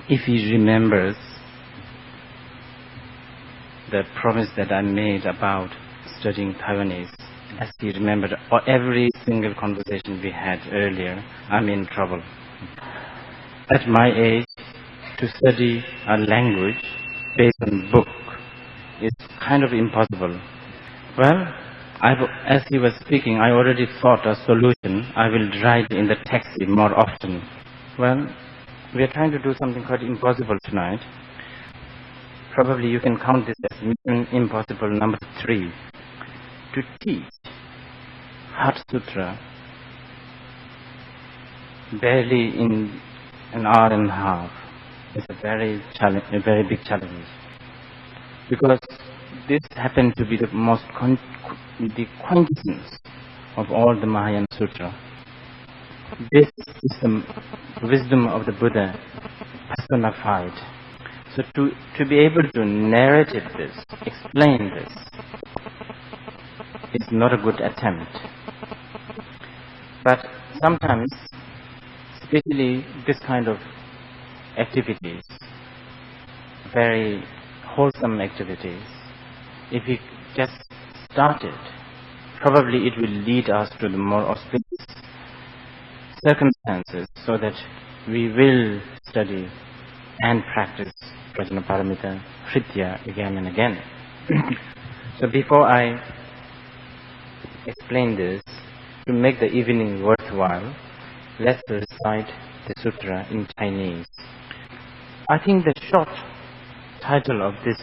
if he remembers the promise that I made about studying Taiwanese, as he remembered every single conversation we had earlier, I'm in trouble. At my age, to study a language based on book is kind of impossible. Well, as he was speaking, I already thought a solution. I will ride in the taxi more often. Well, we are trying to do something quite impossible tonight. Probably you can count this as mission impossible number 3. To teach Heart Sutra barely in an hour and a half is a very big challenge. Because this happened to be the quintessence of all the Mahayana Sutra. This is the wisdom of the Buddha personified. So to be able to narrate this, explain this, is not a good attempt. But sometimes, especially this kind of activities, very wholesome activities, if we just start it, probably it will lead us to the more auspicious circumstances so that we will study and practice Prajnaparamita Hritya again and again. So before I explain this, to make the evening worthwhile, let's recite the sutra in Chinese. I think the short title of this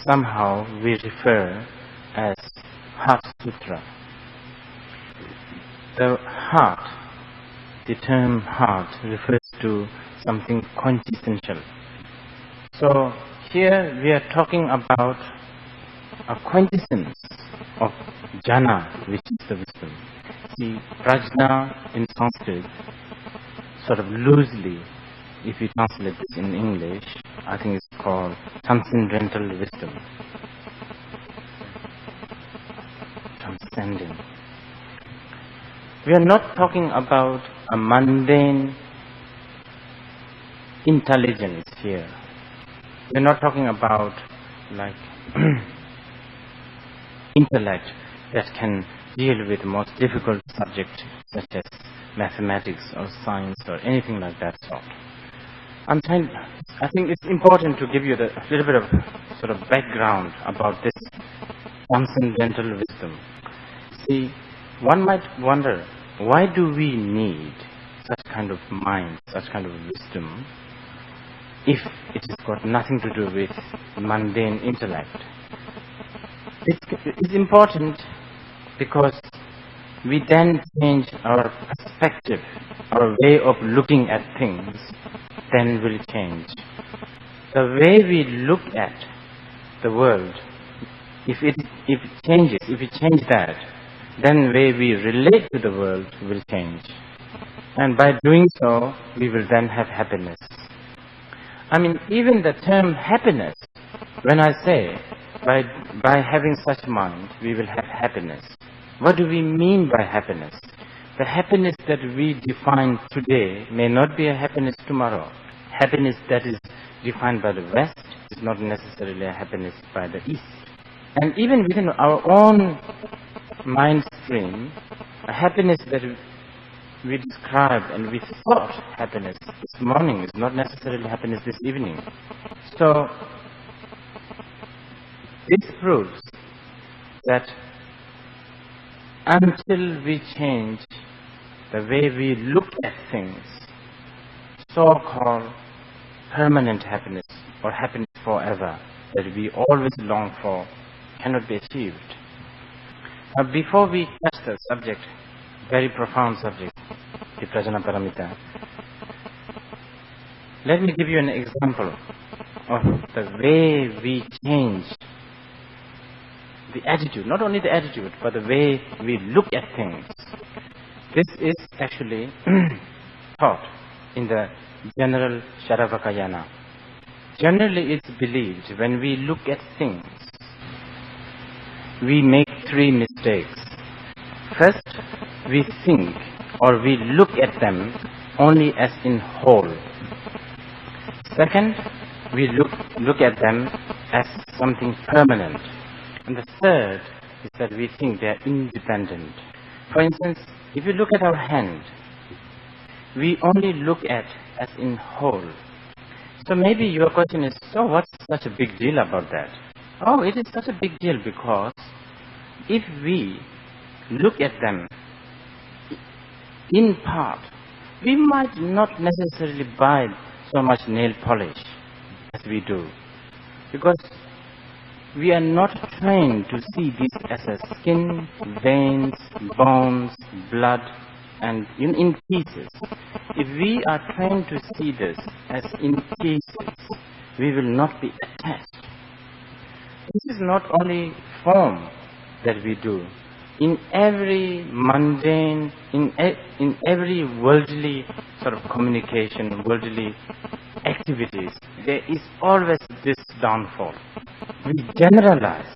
somehow we refer as Heart Sutra. The heart, the term heart, refers to something quintessential. So here we are talking about a quintessence of jhana, which is the wisdom. See, prajna in Sanskrit, sort of loosely, if you translate this in English, I think it's called transcendental wisdom. Transcending. We are not talking about a mundane intelligence here. We are not talking about like intellect that can deal with the most difficult subjects such as mathematics or science or anything like that sort. I think it's important to give you a little bit of sort of background about this transcendental wisdom. See, one might wonder, why do we need such kind of mind, such kind of wisdom, if it has got nothing to do with mundane intellect? It's important because we then change our perspective, our way of looking at things, then will change. The way we look at the world, if it changes, if we change that, then the way we relate to the world will change. And by doing so, we will then have happiness. I mean, even the term happiness, when I say, by having such mind, we will have happiness. What do we mean by happiness? The happiness that we define today may not be a happiness tomorrow. Happiness that is defined by the West is not necessarily a happiness by the East. And even within our own mind stream, a happiness that we described and we thought happiness this morning is not necessarily happiness this evening. So, this proves that until we change the way we look at things, so-called permanent happiness or happiness forever that we always long for cannot be achieved. Now, before we touch the subject, very profound subject, the Prajnaparamita, let me give you an example of the way we change the attitude, not only the attitude, but the way we look at things. This is actually taught in the general Sharavakayana. Generally, it's believed when we look at things, we make 3 mistakes. First, we think or we look at them only as in whole. Second, we look at them as something permanent. And the third is that we think they are independent. For instance, if you look at our hand, we only look at as in whole. So maybe your question is, so what's such a big deal about that? Oh, it is such a big deal because if we look at them in part, we might not necessarily buy so much nail polish as we do, because we are not trained to see this as a skin, veins, bones, blood, and in pieces. If we are trained to see this as in pieces, we will not be attached. This is not only form that we do. In every mundane, in every worldly sort of communication, worldly activities, there is always this downfall. We generalize.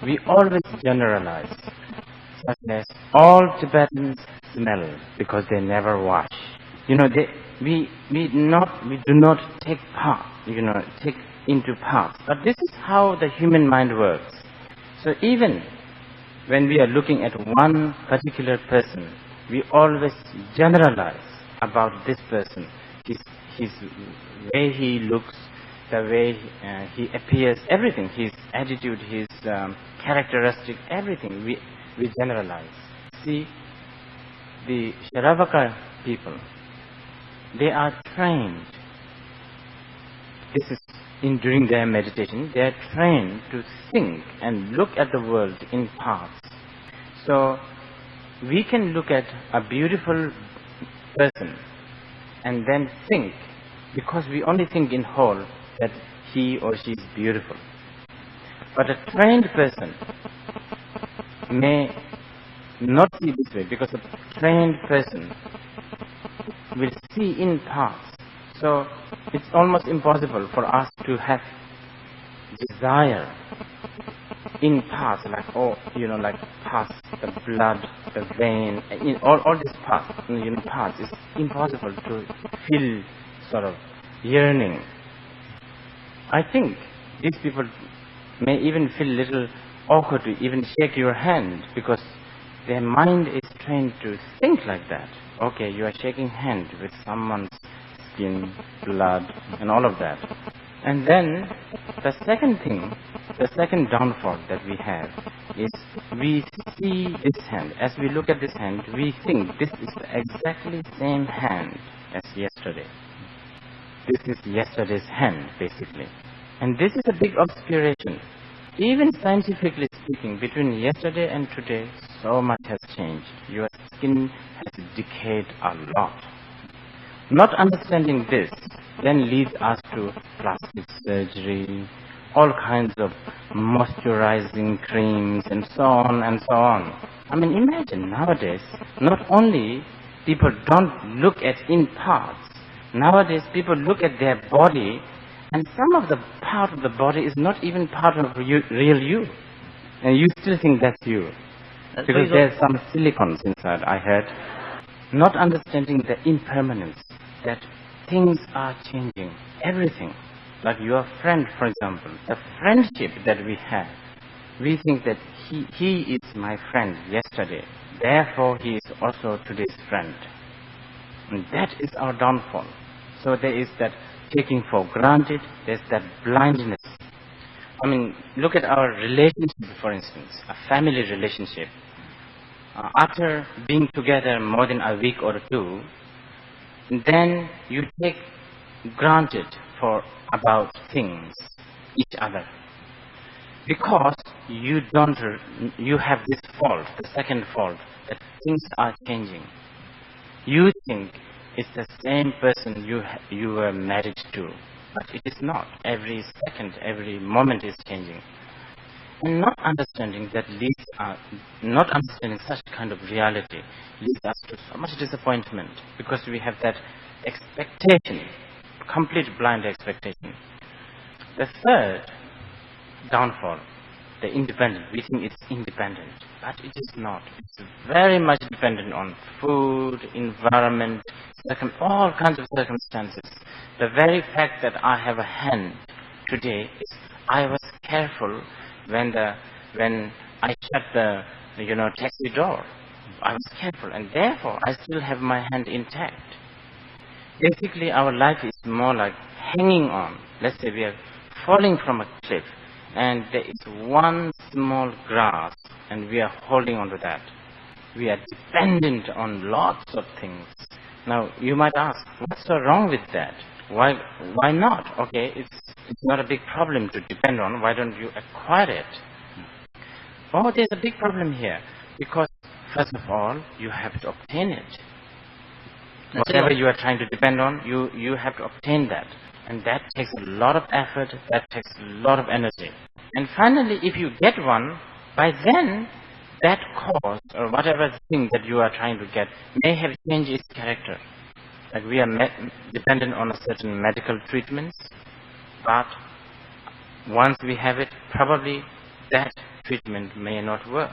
We always generalize. Such as all Tibetans smell because they never wash. We do not take part, take into parts. But this is how the human mind works. So even when we are looking at one particular person, we always generalize about this person, his way he looks, the way he appears, everything, his attitude, his characteristic, everything, we generalize. See, the Sharavaka people, they are trained. This is during their meditation, they are trained to think and look at the world in parts. So we can look at a beautiful person and then think, because we only think in whole, that he or she is beautiful. But a trained person may not see this way, because a trained person will see in parts. So it's almost impossible for us to have desire in parts, like like parts, the blood, the vein, all these parts, parts. It's impossible to feel sort of yearning. I think these people may even feel a little awkward to even shake your hand, because their mind is trained to think like that. Okay, you are shaking hand with someone's skin, blood, and all of that. And then the second downfall that we have is we see this hand. As we look at this hand, we think this is exactly the same hand as yesterday. This is yesterday's hand, basically. And this is a big obscuration. Even scientifically speaking, between yesterday and today, so much has changed. Your skin has decayed a lot. Not understanding this then leads us to plastic surgery, all kinds of moisturizing creams, and so on and so on. I mean, imagine nowadays, not only people don't look at in parts, nowadays people look at their body, and some of the part of the body is not even part of real you. And you still think that's you. Because there's some silicons inside, I heard. Not understanding the impermanence, that things are changing, everything. Like your friend, for example, the friendship that we have, we think that he is my friend yesterday, therefore he is also today's friend. And that is our downfall. So there is that taking for granted, there's that blindness. I mean, look at our relationship, for instance, a family relationship. After being together more than a week or two, then you take granted for about things, each other. Because you have this fault, the second fault, that things are changing. You think it's the same person you were married to, but it is not. Every second, every moment is changing. And not understanding such kind of reality leads us to so much disappointment, because we have that expectation, complete blind expectation. The third downfall, the independent, we think it's independent. but it is not. It's very much dependent on food, environment, all kinds of circumstances. The very fact that I have a hand today is I was careful when I shut the taxi door. I was careful, and therefore I still have my hand intact. Basically, our life is more like hanging on. Let's say we are falling from a cliff, and there is one small grass, and we are holding on to that. We are dependent on lots of things. Now, you might ask, what's so wrong with that? Why not? Okay, it's not a big problem to depend on. Why don't you acquire it? Oh, there's a big problem here. Because, first of all, you have to obtain it. Whatever you are trying to depend on, you have to obtain that. And that takes a lot of effort, that takes a lot of energy. And finally, if you get one, by then, that cause or whatever thing that you are trying to get may have changed its character. Like we are dependent on a certain medical treatments, but once we have it, probably that treatment may not work.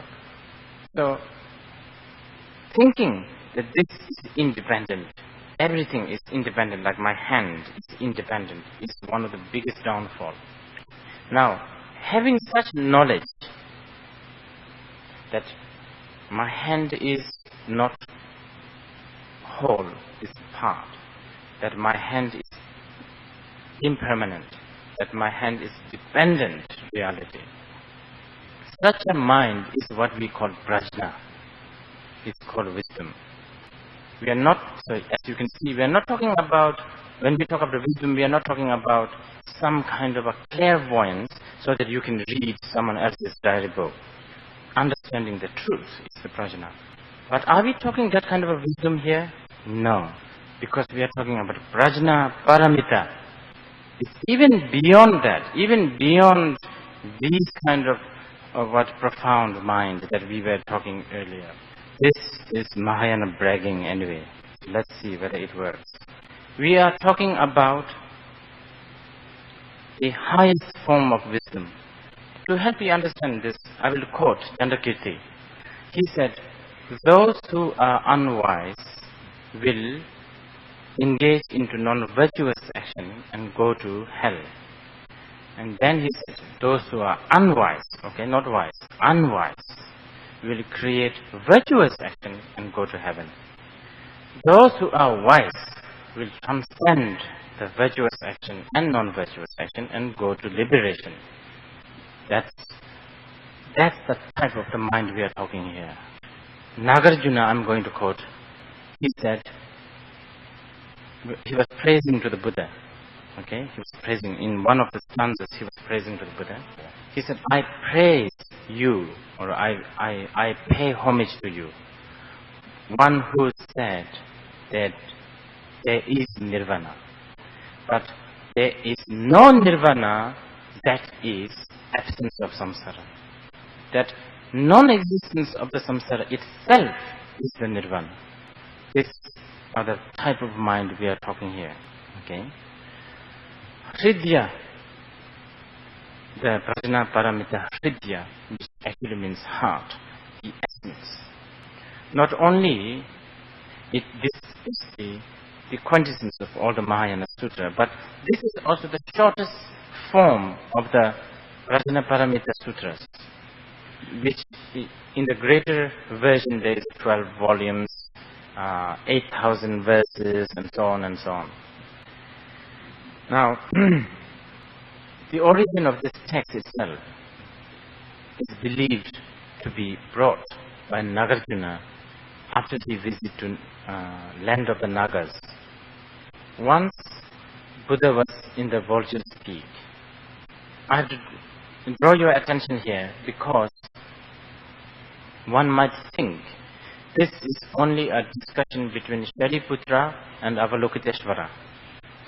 So, thinking that this is independent, everything is independent, like my hand is independent, is one of the biggest downfall. Now, having such knowledge that my hand is not whole, is part, that my hand is impermanent, that my hand is dependent reality. Such a mind is what we call prajna. It's called wisdom. We are not, so as you can see, we are not talking about, when we talk about wisdom, we are not talking about some kind of a clairvoyance so that you can read someone else's diary book. Understanding the truth is the prajna. But are we talking that kind of a wisdom here? No. Because we are talking about prajna paramita. It's even beyond that, even beyond these kind of what profound mind that we were talking earlier. This is Mahayana bragging anyway. Let's see whether it works. We are talking about the highest form of wisdom. To help you understand this, I will quote Chandrakirti. He said, those who are unwise will engage into non-virtuous action and go to hell. And then he said, those who are unwise, okay, not wise, unwise, will create virtuous action and go to heaven. Those who are wise will transcend the virtuous action and non-virtuous action and go to liberation. That's the type of the mind we are talking here. Nagarjuna, I'm going to quote, he said, he was praising to the Buddha. Okay, he was praising, in one of the stanzas, he was praising to the Buddha. He said, I praise you, or I pay homage to you. One who said that there is nirvana. But there is no nirvana that is absence of samsara. That non-existence of the samsara itself is the nirvana. This are the type of mind we are talking here. Okay. Hridya, the prajna paramita hridya, which actually means heart, the essence. Not only this is the quintessence of all the Mahayana Sutra, but this is also the shortest form of the Prajna Paramita Sutras, which in the greater version there is 12 volumes, 8,000 verses, and so on and so on. Now, the origin of this text itself is believed to be brought by Nagarjuna after the visit to land of the Nagas. Once Buddha was in the Vulture's Peak. I have to draw your attention here because one might think this is only a discussion between Shariputra and Avalokiteshvara.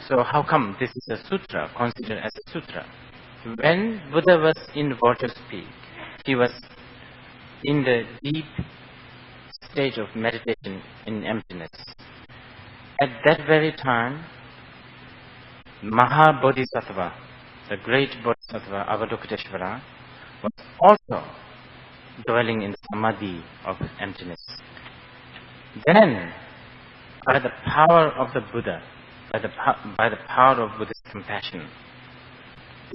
So how come this is a sutra, considered as a sutra? When Buddha was in Vulture's Peak, he was in the deep state of meditation in emptiness. At that very time, Maha Bodhisattva, the great Bodhisattva Avalokiteshvara, was also dwelling in the samadhi of emptiness. Then, by the power of the Buddha, by the power of Buddha's compassion,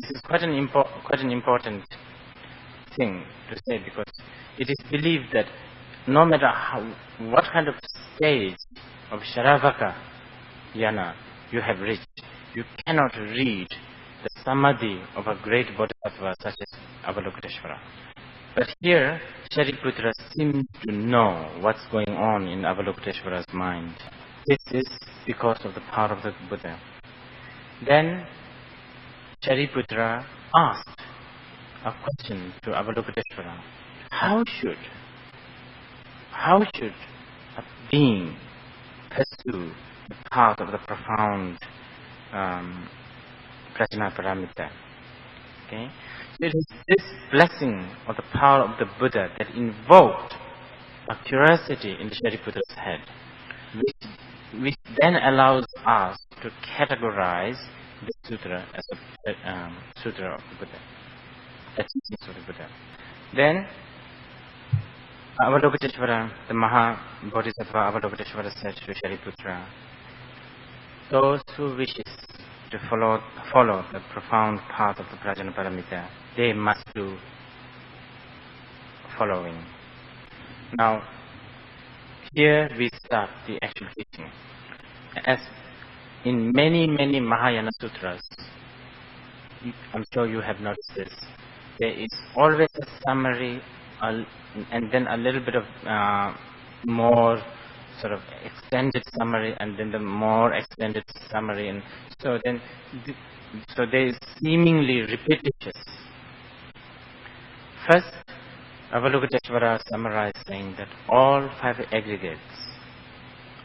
this is quite an important thing to say, because it is believed that no matter what kind of stage of Sharavaka Yana you have reached, you cannot reach the samadhi of a great bodhisattva such as Avalokiteshvara. But here, Shariputra seems to know what's going on in Avalokiteshvara's mind. This is because of the power of the Buddha. Then, Shariputra asked a question to Avalokiteshvara. How should a being pursue the path of the profound prajna paramita? Okay? So it is this blessing of the power of the Buddha that invoked a curiosity in the Shariputra's head, which then allows us to categorize the sutra as a sutra of the Buddha, a teaching of the Buddha. Then Avalokiteshvara, the Maha Bodhisattva Avalokiteshvara said to Shariputra, those who wishes to follow the profound path of the prajna paramita, they must do following. Now, here we start the actual teaching. As in many Mahayana sutras, I'm sure you have noticed this, there is always a summary and then a little bit of more sort of extended summary, and then the more extended summary, and so there is seemingly repetitious. First, Avalokiteshvara summarized saying that all five aggregates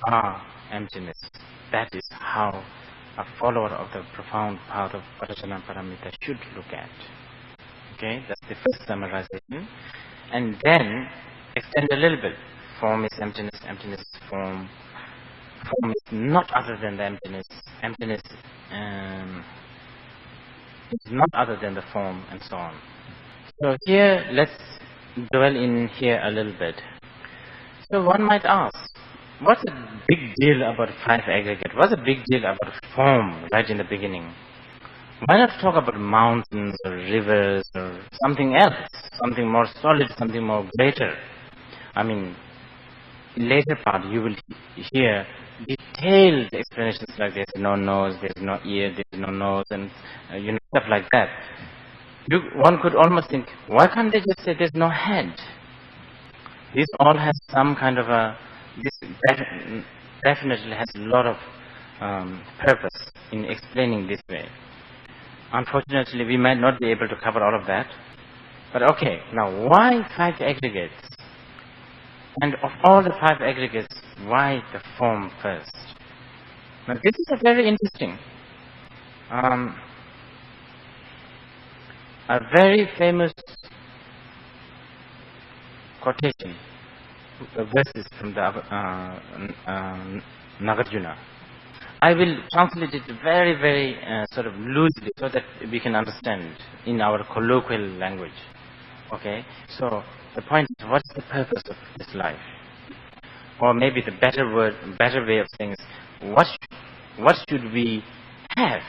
are emptiness. That is how a follower of the profound path of prajna paramita should look at. Okay, that's the first summarization. And then extend a little bit. Form is emptiness, emptiness is form. Form is not other than the emptiness. Emptiness is not other than the form, and so on. So here, let's dwell in here a little bit. So one might ask, what's the big deal about five aggregate? What's the big deal about form right in the beginning? Why not talk about mountains or rivers or something else, something more solid, something more greater? I mean, later part you will hear detailed explanations like there's no nose, there's no ear, there's no nose, and stuff like that. One could almost think, why can't they just say there's no head? This all has some kind of this definitely has a lot of purpose in explaining this way. Unfortunately, we might not be able to cover all of that. But okay, now why five aggregates? And of all the five aggregates, why the form first? Now this is a very interesting, a very famous quotation, verses from the Nagarjuna. I will translate it very sort of loosely so that we can understand in our colloquial language. Okay, so the point is, what is the purpose of this life? Or maybe the better way of saying is, what should we have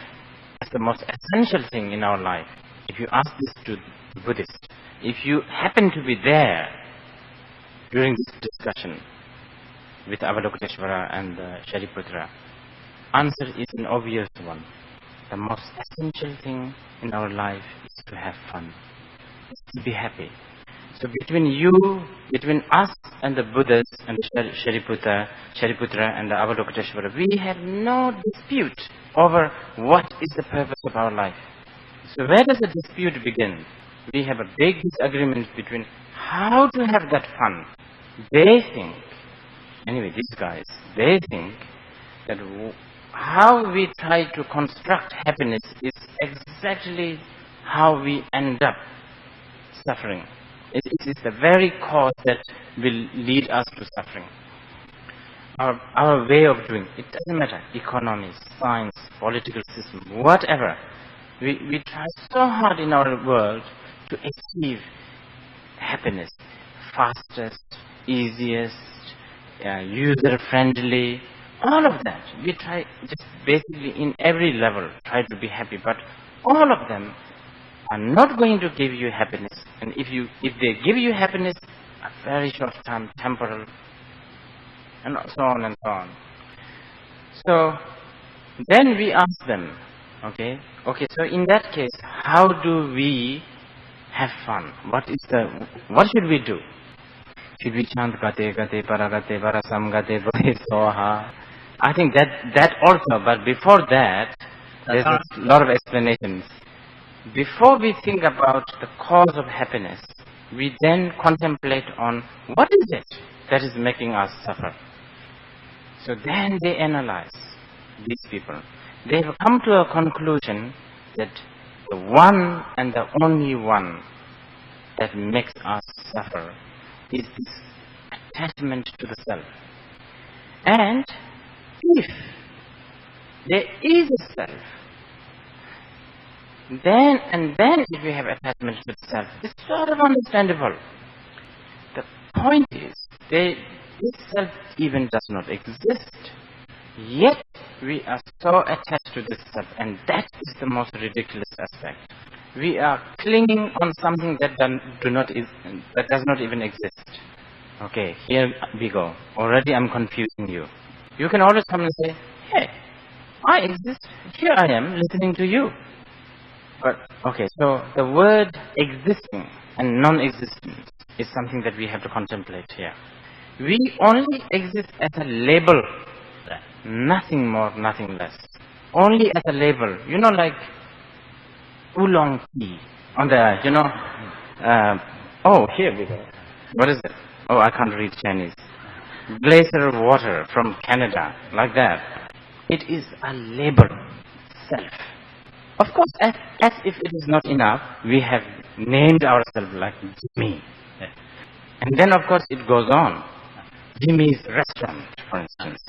as the most essential thing in our life? If you ask this to Buddhists, if you happen to be there during this discussion with Avalokiteshvara and Shariputra, answer is an obvious one. The most essential thing in our life is to have fun, is to be happy. So between us and the Buddhas and Shariputra and the Avalokiteshvara, we have no dispute over what is the purpose of our life. So where does the dispute begin? We have a big disagreement between how to have that fun. They think, anyway, these guys, they think that how we try to construct happiness is exactly how we end up suffering. It is the very cause that will lead us to suffering. Our way of doing, it doesn't matter, economy, science, political system, whatever. We try so hard in our world to achieve happiness. fastest, easiest, user-friendly, all of that. We try just basically in every level try to be happy, but all of them are not going to give you happiness. And if they give you happiness, a very short time, temporal, and so on and so on. So then we ask them, okay, so in that case, how do we have fun? What should we do? Should we chant Gate Gate Paragate Varasam Gate Bodhi Soha? I think that also, but before that, there's a lot of explanations. Before we think about the cause of happiness, we then contemplate on what is it that is making us suffer. So then they analyze, these people. They have come to a conclusion that the one and the only one that makes us suffer is this attachment to the self. And if there is a self, then if we have attachment to the self, it's sort of understandable. The point is, this self even does not exist. Yet we are so attached to this self, and that is the most ridiculous aspect. We are clinging on something that does not even exist. Okay, here we go. Already I'm confusing you. You can always come and say, hey, I exist. Here I am listening to you. But, okay, so the word existing and non-existence is something that we have to contemplate here. We only exist as a label, nothing more, nothing less. Only as a label. You know, like oolong tea on the, here we go. What is it? Oh, I can't read Chinese. Glacier water from Canada, like that. It is a label, self. Of course, as if it is not enough, we have named ourselves like Jimmy. And then, of course, it goes on. Jimmy's restaurant, for instance.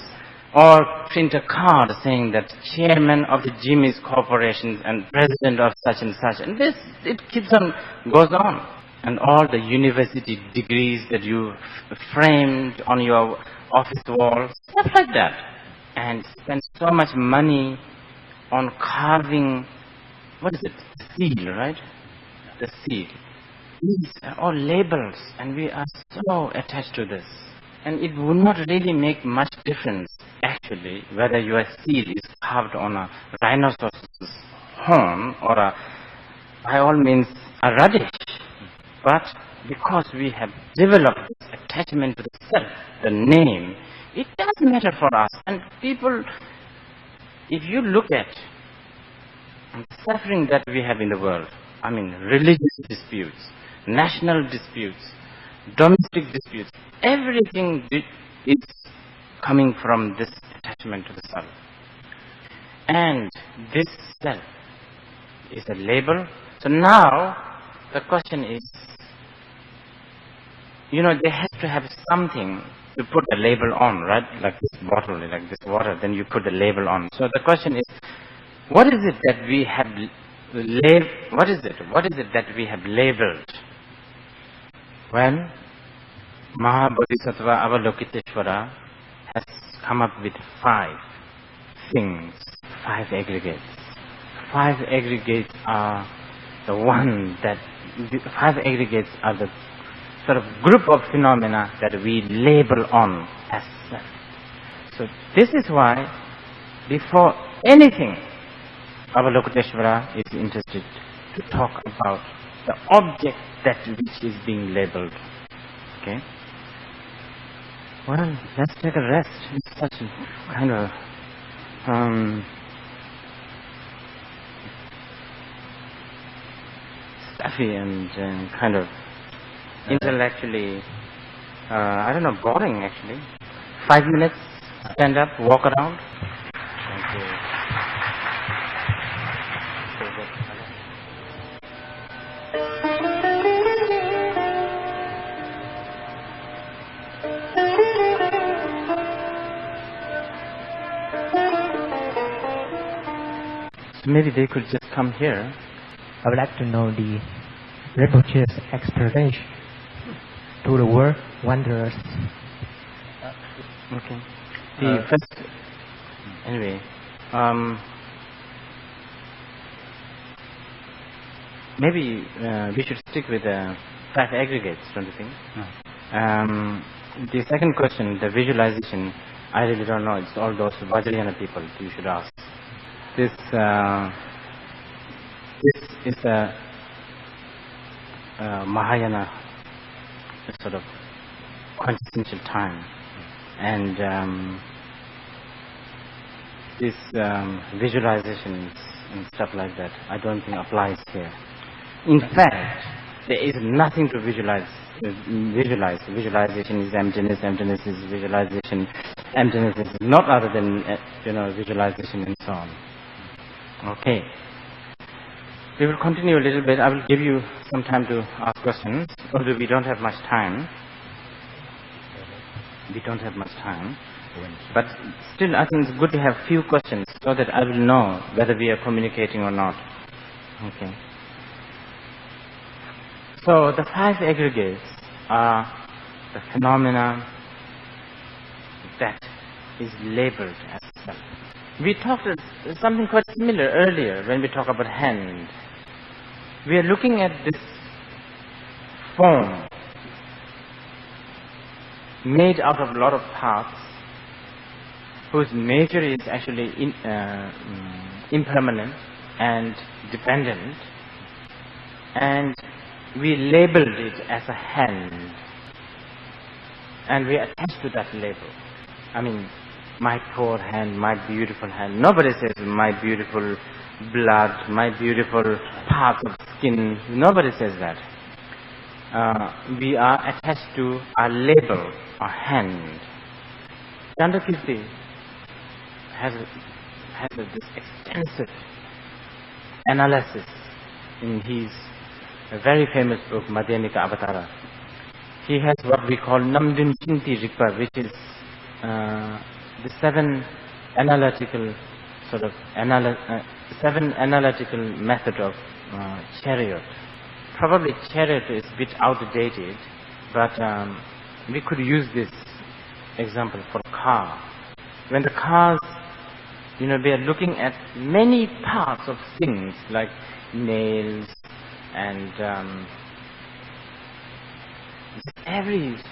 Or print a card saying that chairman of the Jimmy's Corporation and president of such and such. And it keeps on, goes on. And all the university degrees that you framed on your office walls, stuff like that. And spend so much money on carving, what is it? Seal, right? The seal. These are all labels, and we are so attached to this. And it would not really make much difference, actually, whether your seal is carved on a rhinoceros's horn or by all means, a radish. But because we have developed this attachment to the self, the name, it does matter for us. And people, if you look at the suffering that we have in the world, I mean, religious disputes, national disputes, domestic disputes, everything is coming from this attachment to the self. And this self is a label. So now, the question is, they have to have something to put a label on, right? Like this bottle, like this water, then you put the label on. So the question is, what is it that we have labeled? Well, Mahabodhisattva Avalokiteshvara has come up with 5 things, 5 aggregates. 5 aggregates are the 5 aggregates are the sort of group of phenomena that we label on as self. So this is why, before anything, Avalokiteshvara is interested to talk about the object that which is being labeled. Okay? Well, let's take a rest. It's such a kind of stuffy and kind of intellectually, boring actually. 5 minutes, stand up, walk around. Thank you. So maybe they could just come here. I would like to know the Rinpoche's explanation. to the world wanderers. Okay. The first, anyway, maybe we should stick with the 5 aggregates, don't you think? The second question, the visualization, I really don't know. It's all those Vajrayana people you should ask. This is a Mahayana sort of quintessential time, and this visualizations and stuff like that, I don't think applies here. In fact, there is nothing to visualize. Visualization is emptiness. Emptiness is visualization. Emptiness is not other than visualization and so on. Okay. We will continue a little bit. I will give you some time to ask questions, although we don't have much time. But still, I think it's good to have few questions so that I will know whether we are communicating or not. Okay. So the 5 aggregates are the phenomena that is labeled as self. We talked something quite similar earlier when we talk about hand. We are looking at this form made out of a lot of parts, whose nature is actually impermanent and dependent, and we labeled it as a hand, and we attached to that label. I mean, my poor hand, my beautiful hand. Nobody says my beautiful blood, my beautiful parts of skin. Nobody says that. We are attached to our label, our hand. Chandrakirti has this extensive analysis in his very famous book, Madhyamika Avatara. He has what we call Namdun Chinti Rikpa, which is the 7 analytical method of chariot. Probably chariot is a bit outdated, but we could use this example for car. When the cars, we are looking at many parts of things like nails and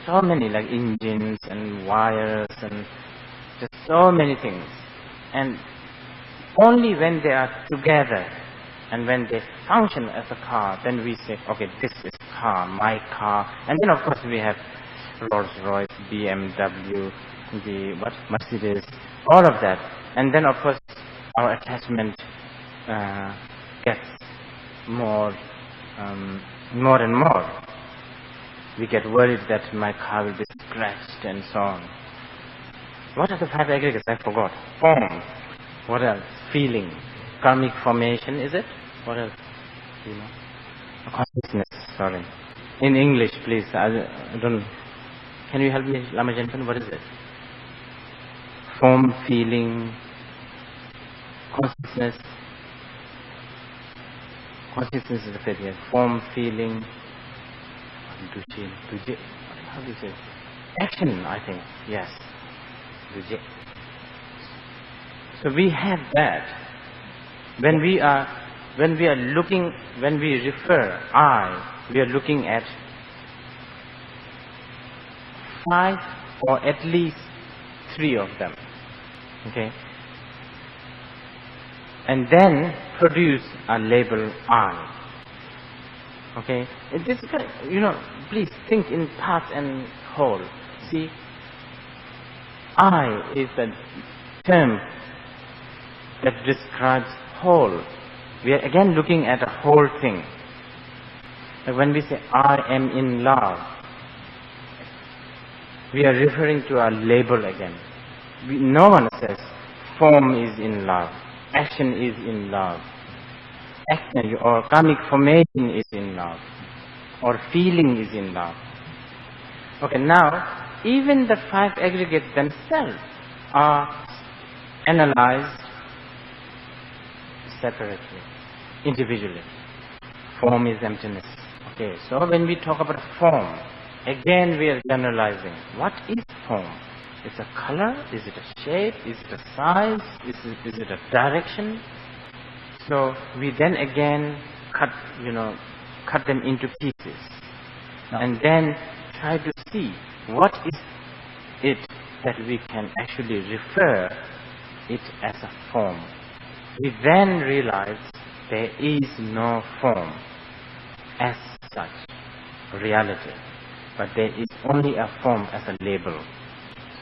so many like engines and wires and just so many things. And only when they are together and when they function as a car, then we say, okay, this is car, my car. And then of course we have Rolls-Royce, BMW, Mercedes, all of that. And then of course our attachment gets more and more. We get worried that my car will be scratched and so on. What are the 5 aggregates? I forgot. Form. What else? Feeling. Karmic formation, is it? What else? Consciousness, sorry. In English, please. I don't. Can you help me, Lama Jensen? What is it? Form, feeling, consciousness. Consciousness is the 5th, yes. Form, feeling, duje. How do you say? Action, I think. Yes. Duje. So we have that. When we refer I, we are looking at 5 or at least 3 of them. Okay? And then produce a label I. Okay? This, please think in part and whole. See, I is the term that describes whole. We are again looking at a whole thing. Like when we say I am in love, we are referring to a label again. No one says form is in love, action is in love, action or karmic formation is in love, or feeling is in love. Okay, now even the 5 aggregates themselves are analyzed separately, individually. Form is emptiness. Okay, so when we talk about form, again we are generalizing. What is form? Is it a color? Is it a shape? Is it a size? Is it a direction? So we then again cut them into pieces, and then try to see what is it that we can actually refer it as a form. We then realize there is no form as such, reality, but there is only a form as a label.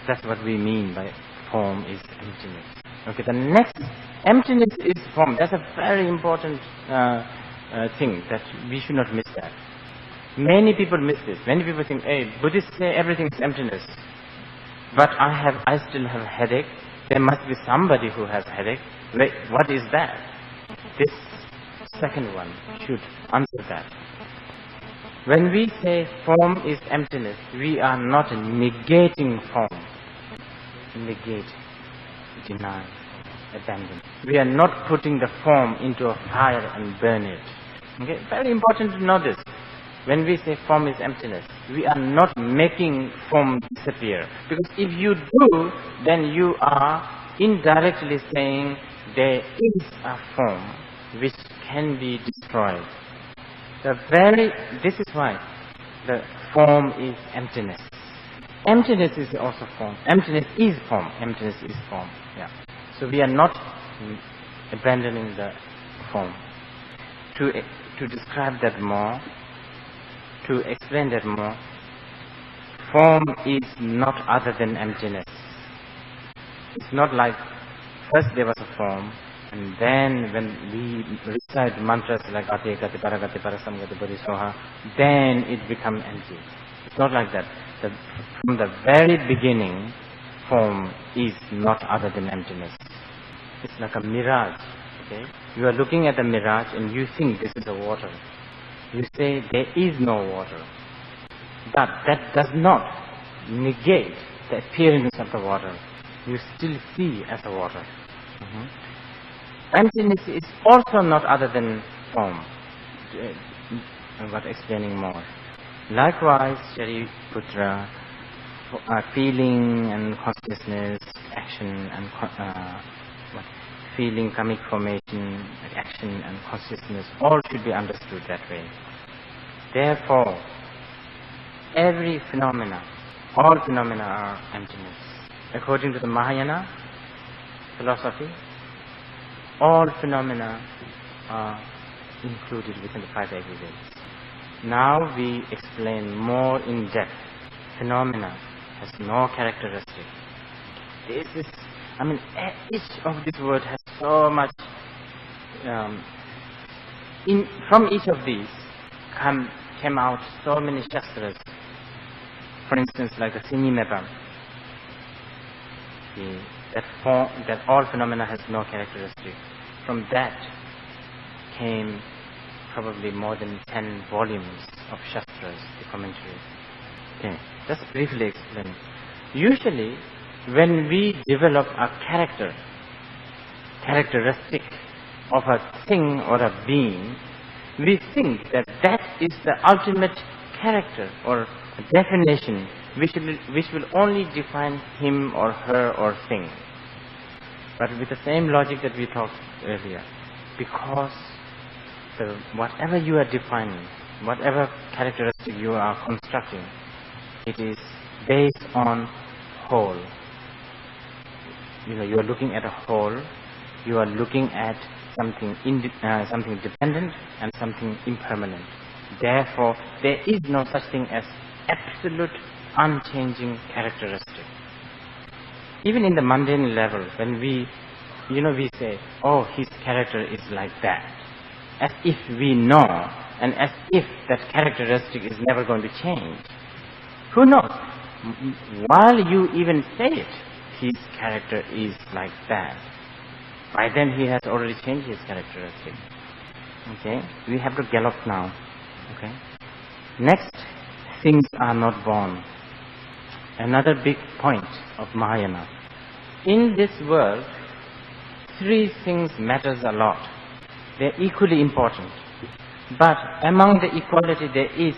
That's what we mean by form is emptiness. Okay, the next, emptiness is form. That's a very important thing that we should not miss that. Many people miss this. Many people think, hey, Buddhists say everything is emptiness, but I still have a headache. There must be somebody who has a headache. Wait, what is that? This second one should answer that. When we say form is emptiness, we are not negating form. Negate, deny, abandon. We are not putting the form into a fire and burn it. Okay? Very important to know this. When we say form is emptiness, we are not making form disappear. Because if you do, then you are indirectly saying there is a form which can be destroyed. This is why the form is emptiness. Emptiness is also form. Emptiness is form. Emptiness is form. Yeah. So we are not abandoning the form. To describe that more, to explain that more, form is not other than emptiness. It's not like first there was a form, and then when we recite mantras like Ate Gati Paragati Parasam Gati Bodhisoha, then it becomes empty. It's not like that. From the very beginning, form is not other than emptiness. It's like a mirage. Okay? You are looking at a mirage and you think this is a water. You say there is no water. But that does not negate the appearance of the water. You still see as a water. Emptiness is also not other than form. But explaining more. Likewise, Shariputra, feeling and consciousness, action and feeling, karmic formation, action and consciousness, all should be understood that way. Therefore, every phenomena, all phenomena are emptiness. According to the Mahayana philosophy, all phenomena are included within the five aggregates. Now we explain more in depth. Phenomena has no characteristic. This is, each of these words has so much. From each of these came out so many shastras. For instance, like the Sinimepam, that all phenomena has no characteristic. From that came probably more than 10 volumes of shastras, the commentaries. Okay, just briefly explain. Usually, when we develop a characteristic of a thing or a being, we think that that is the ultimate character or definition which will only define him or her or thing. But with the same logic that we talked earlier, because whatever you are defining, whatever characteristic you are constructing, it is based on whole. You are looking at a whole. You are looking at something dependent and something impermanent. Therefore, there is no such thing as absolute, unchanging characteristic. Even in the mundane level, when we say, oh, his character is like that, as if we know, and as if that characteristic is never going to change. Who knows? While you even say it, his character is like that. By then he has already changed his characteristic. Okay? We have to gallop now. Okay? Next, things are not born. Another big point of Mahayana. In this world, three things matters a lot. They're equally important. But among the equality there is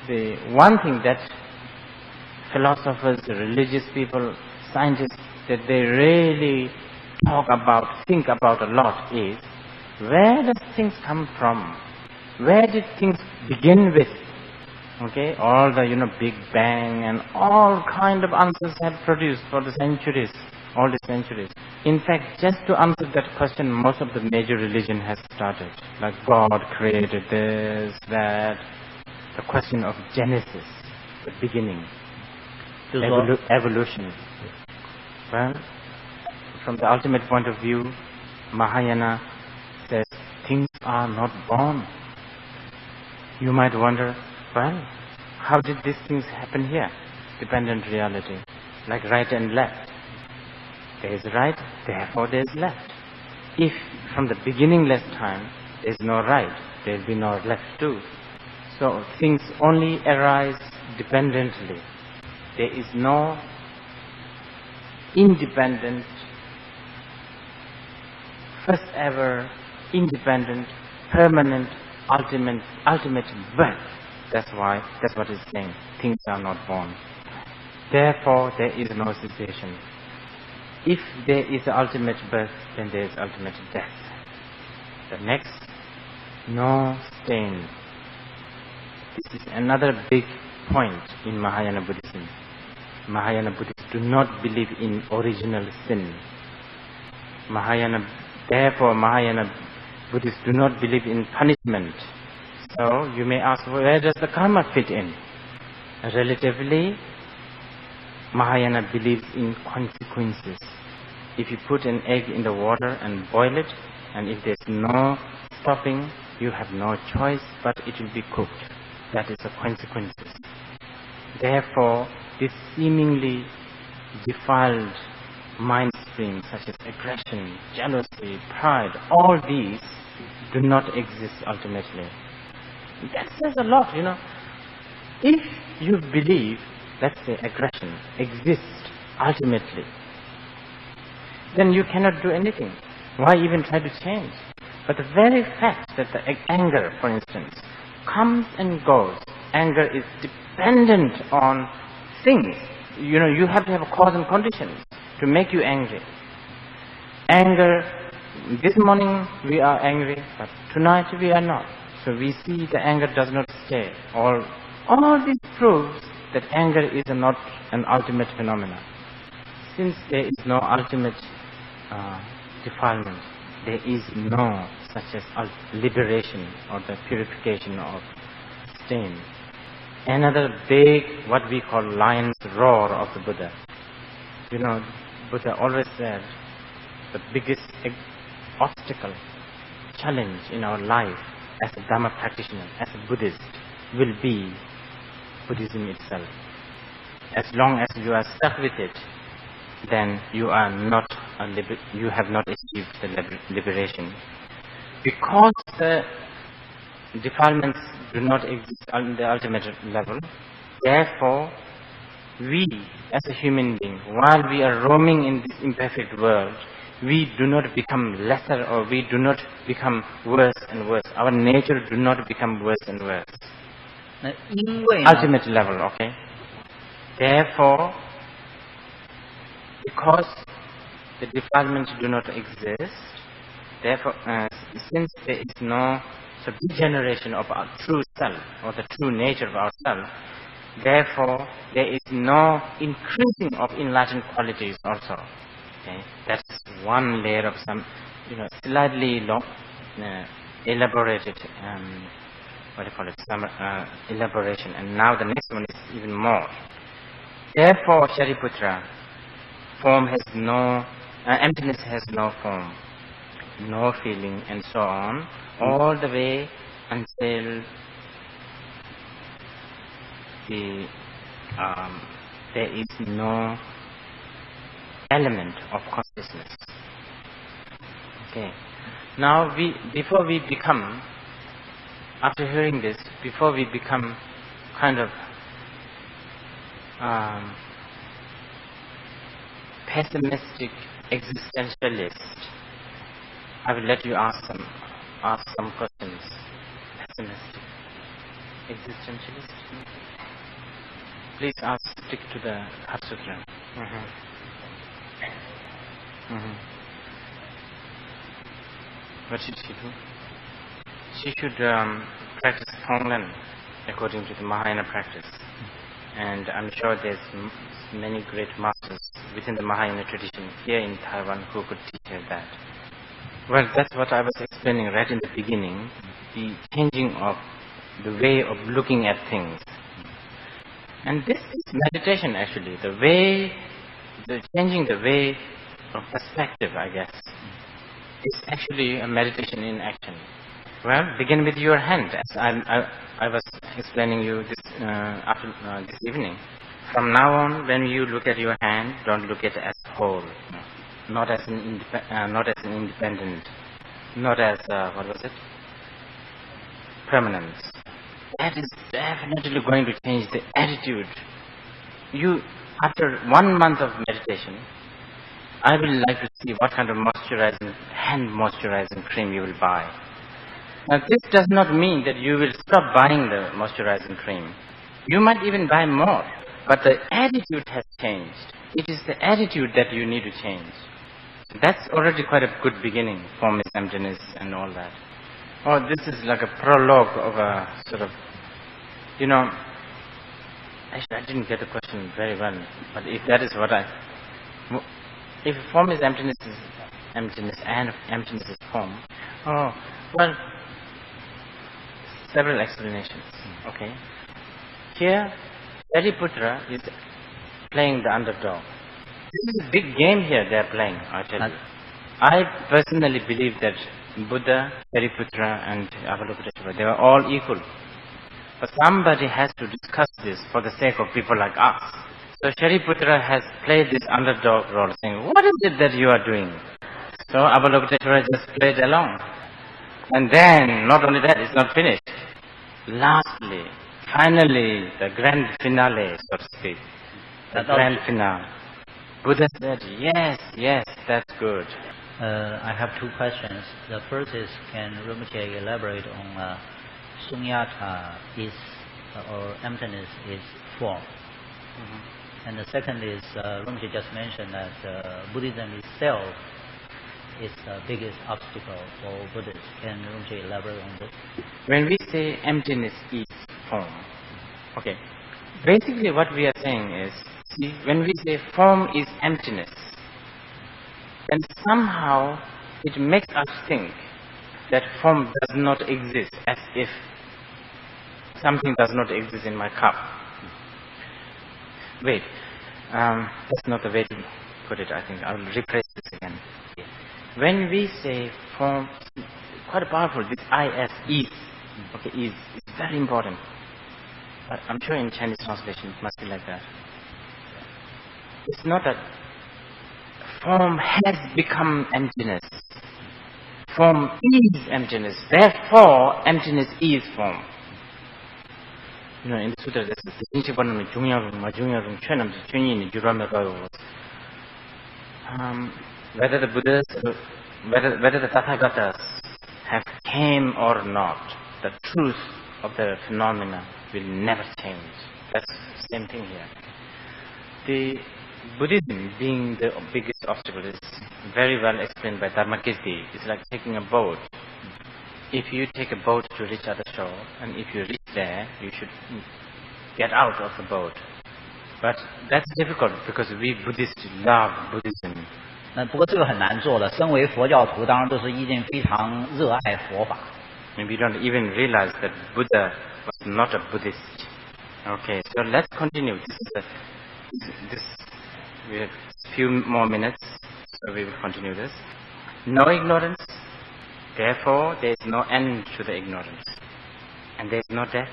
the one thing that philosophers, religious people, scientists, that they really think about a lot is, where does things come from? Where did things begin with? Okay, all the Big Bang and all kind of answers have produced for the centuries, all the centuries. In fact, just to answer that question, most of the major religion has started. Like God created this, that. The question of Genesis, the beginning, evolution. Well, from the ultimate point of view, Mahayana says things are not born. You might wonder, well, how did these things happen here? Dependent reality, like right and left. There is right, therefore there is left. If from the beginningless time there is no right, there will be no left too. So things only arise dependently. There is no independent, first ever, independent, permanent, ultimate birth. That's what it's saying. Things are not born. Therefore, there is no cessation. If there is ultimate birth, then there is ultimate death. The next, no stain. This is another big point in Mahayana Buddhism. Mahayana Buddhists do not believe in original sin. Therefore, Mahayana Buddhists do not believe in punishment. So, you may ask, where does the karma fit in? Relatively, Mahayana believes in consequences. If you put an egg in the water and boil it, and if there's no stopping, you have no choice, but it will be cooked. That is the consequences. Therefore, this seemingly defiled mind streams such as aggression, jealousy, pride, all these do not exist ultimately. That says a lot, If you believe, let's say, aggression exists ultimately, then you cannot do anything. Why even try to change? But the very fact that the anger, for instance, comes and goes. Anger is dependent on things. You have to have a cause and conditions to make you angry. Anger, this morning we are angry, but tonight we are not. So we see the anger does not stay. All this proves that anger is not an ultimate phenomenon. Since there is no ultimate defilement, there is no such as liberation or the purification of stain. Another big, what we call lion's roar of the Buddha. Buddha always said the biggest obstacle, challenge in our life as a Dhamma practitioner, as a Buddhist, will be Buddhism itself. As long as you are stuck with it, then you are not you have not achieved the liberation. Because the defilements do not exist on the ultimate level, therefore, we as a human being, while we are roaming in this imperfect world, we do not become lesser or we do not become worse and worse. Our nature do not become worse and worse. Ultimate level, okay? Therefore, because the defilements do not exist, therefore, since there is no degeneration of our true self or the true nature of our self, therefore there is no increasing of enlightened qualities also. Okay? That's one layer of some, slightly long, elaborated, some elaboration. And now the next one is even more. Therefore, Shariputra, form has no, emptiness has no form, no feeling, and so on, all the way until there is no element of consciousness. Okay. Now, after hearing this, before we become kind of pessimistic existentialist, I will let you ask some questions. Pessimistic existentialist. Please stick to the Heart Sutra. What should she do? She should practice Tonglen according to the Mahayana practice. And I'm sure there's many great masters within the Mahayana tradition here in Taiwan who could teach her that. Well, that's what I was explaining right in the beginning, the changing of the way of looking at things. And this is meditation actually, changing the way of perspective, I guess, is actually a meditation in action. Well, begin with your hand, as I was explaining you this evening. From now on, when you look at your hand, don't look at it as whole, not as an independent, not as permanence. That is definitely going to change the attitude. After 1 month of meditation, I will like to see what kind of hand moisturizing cream you will buy. Now, this does not mean that you will stop buying the moisturizing cream. You might even buy more, but the attitude has changed. It is the attitude that you need to change. That's already quite a good beginning. Form is emptiness and all that. Oh, this is like a prologue of a sort of, actually I didn't get the question very well, but if that is if form is emptiness and emptiness is form, well, several explanations. Okay. Here, Shariputra is playing the underdog. This is a big game here they are playing, I tell you. I personally believe that Buddha, Shariputra and Avalokiteshvara, they are all equal. But somebody has to discuss this for the sake of people like us. So Shariputra has played this underdog role, saying, what is it that you are doing? So Avalokiteshvara just played along. And then, not only that, it's not finished. Lastly, finally, the grand finale, so to speak. The grand finale. Buddha said, yes, that's good. I have two questions. The first is, can Rinpoche elaborate on sunyata or emptiness is form? And the second is, Rinpoche just mentioned that Buddhism itself is the biggest obstacle for Buddhists. Can Rinpoche elaborate on this? When we say emptiness is form, okay, basically what we are saying is, see, when we say form is emptiness, then somehow it makes us think that form does not exist, as if something does not exist in my cup. Wait, that's not the way to put it, I think. I will rephrase this again. When we say form, quite powerful, this is, okay, is very important. But I'm sure in Chinese translation it must be like that. It's not that form has become emptiness. Form is emptiness. Therefore, emptiness is form. In the Sutra, whether the Buddhas, whether the Tathagatas have came or not, the truth of the phenomena will never change. That's the same thing here. The Buddhism being the biggest obstacle is very well explained by Dharmakirti. It's like taking a boat. If you take a boat to reach other shore, and if you reach there, you should get out of the boat. But that's difficult because we Buddhists love Buddhism. 不过这个很难做的。身为佛教徒，当然都是一定非常热爱佛法。And we don't even realize that Buddha was not a Buddhist. Okay, so let's continue. We have a few more minutes, so we will continue this. No ignorance, therefore there is no end to the ignorance. And there is no death,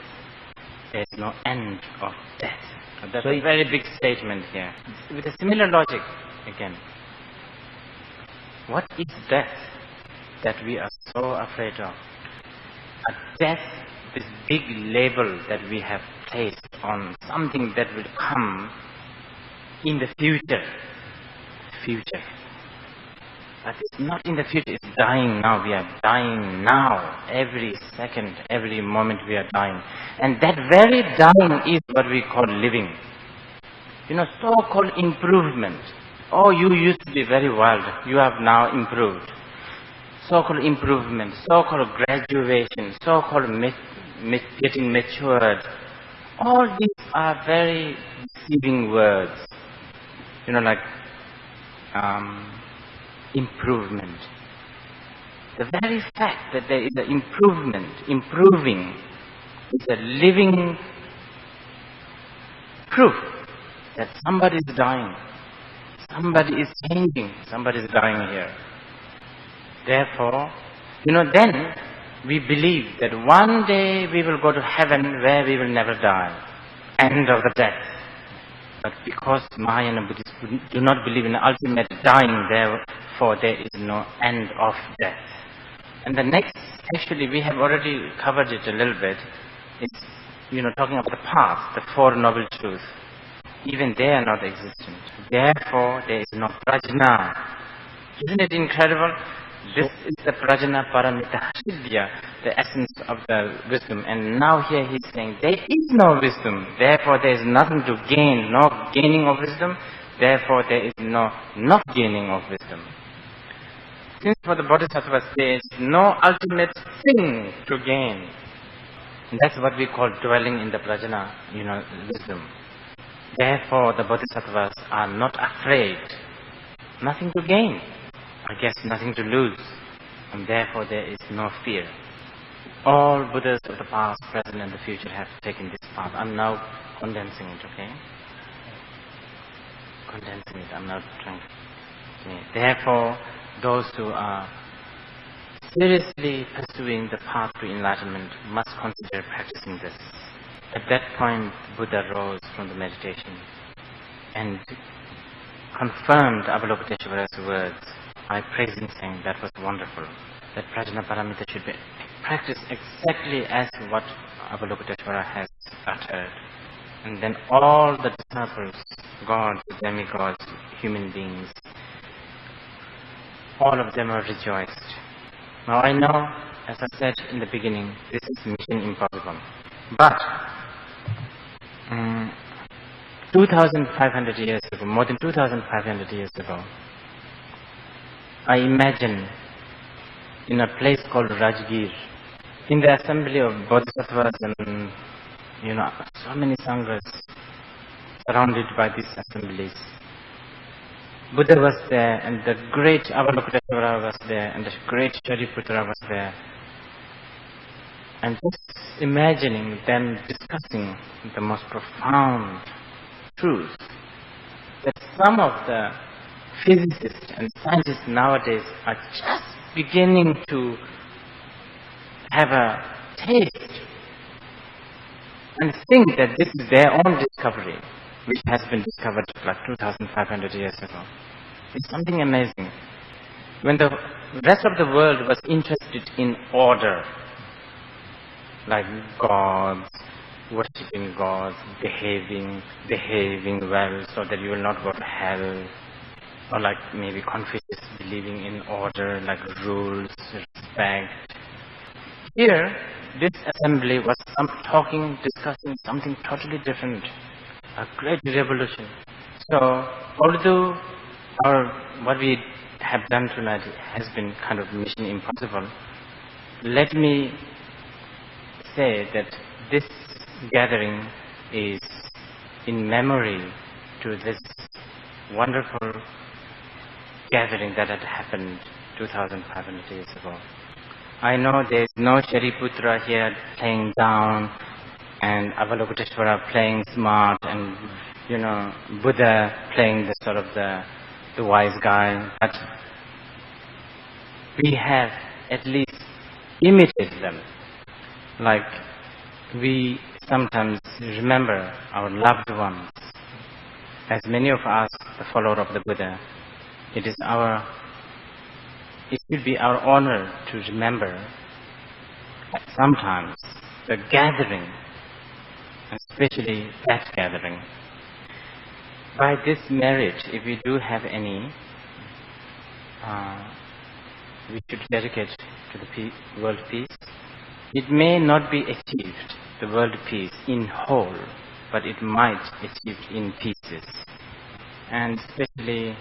there is no end of death. That's a very big statement here. With a similar logic, again. What is death that we are so afraid of? A death, this big label that we have placed on something that will come in the future. But it's not in the future, it's dying now. We are dying now. Every second, every moment we are dying. And that very dying is what we call living. So-called improvement. Oh, you used to be very wild. You have now improved. So-called improvement, so-called graduation, so-called getting matured. All these are very deceiving words. Like improvement. The very fact that there is an improvement, improving, is a living proof that somebody is dying, somebody is changing, somebody is dying here. Therefore, then we believe that one day we will go to heaven where we will never die. End of the death. But because Mahayana Buddhists do not believe in ultimate dying, therefore there is no end of death. And the next, actually we have already covered it a little bit, it's, talking about the path, the Four Noble Truths. Even they are not existent. Therefore there is no prajna. Isn't it incredible? This is the prajna paramita siddhya, the essence of the wisdom. And now here he's saying there is no wisdom. Therefore there is nothing to gain, no gaining of wisdom. Therefore there is no not gaining of wisdom. Since for the bodhisattvas there is no ultimate thing to gain. And that's what we call dwelling in the prajna, wisdom. Therefore the bodhisattvas are not afraid. Nothing to gain. I guess nothing to lose, and therefore there is no fear. All Buddhas of the past, present and the future have taken this path. I'm now condensing it, okay? Condensing it, I'm not trying to... Therefore, those who are seriously pursuing the path to enlightenment must consider practicing this. At that point, Buddha rose from the meditation and confirmed Avalokiteshvara's words by praising, saying that was wonderful, that prajna paramita should be practiced exactly as what Avalokiteshvara has uttered. And then all the disciples, gods, demigods, human beings, all of them are rejoiced. Now I know, as I said in the beginning, this is mission impossible. But 2,500 years ago, more than 2,500 years ago, I imagine in a place called Rajgir, in the assembly of bodhisattvas and so many sanghas surrounded by these assemblies. Buddha was there, and the great Avalokiteshvara was there, and the great Shariputra was there. And just imagining them discussing the most profound truths that some of the physicists and scientists nowadays are just beginning to have a taste and think that this is their own discovery, which has been discovered like 2,500 years ago. It's something amazing. When the rest of the world was interested in order, like gods, worshipping gods, behaving well so that you will not go to hell, or like maybe Confucius believing in order, like rules, respect. Here, this assembly was discussing something totally different, a great revolution. So, although what we have done tonight has been kind of mission impossible, let me say that this gathering is in memory to this wonderful gathering that had happened 2,500 years ago. I know there is no Shariputra here playing down and Avalokiteshvara playing smart and Buddha playing the sort of the wise guy, but we have at least imitated them. Like we sometimes remember our loved ones. As many of us, the follower of the Buddha, it should be our honor to remember that sometimes the gathering, especially that gathering, by this merit, if we do have any, we should dedicate to the world peace. It may not be achieved, the world peace, in whole, but it might achieve in pieces. And especially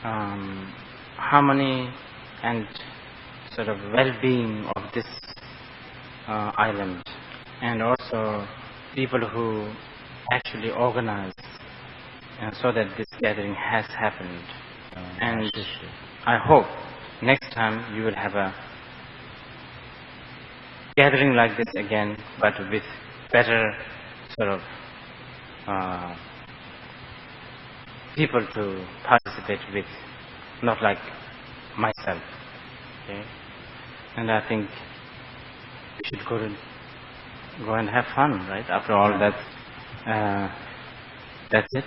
harmony and sort of well-being of this island, and also people who actually organize so that this gathering has happened. And I hope next time you will have a gathering like this again, but with better sort of people to participate with, not like myself. Okay? And I think we should go and have fun, right? After all, that's it.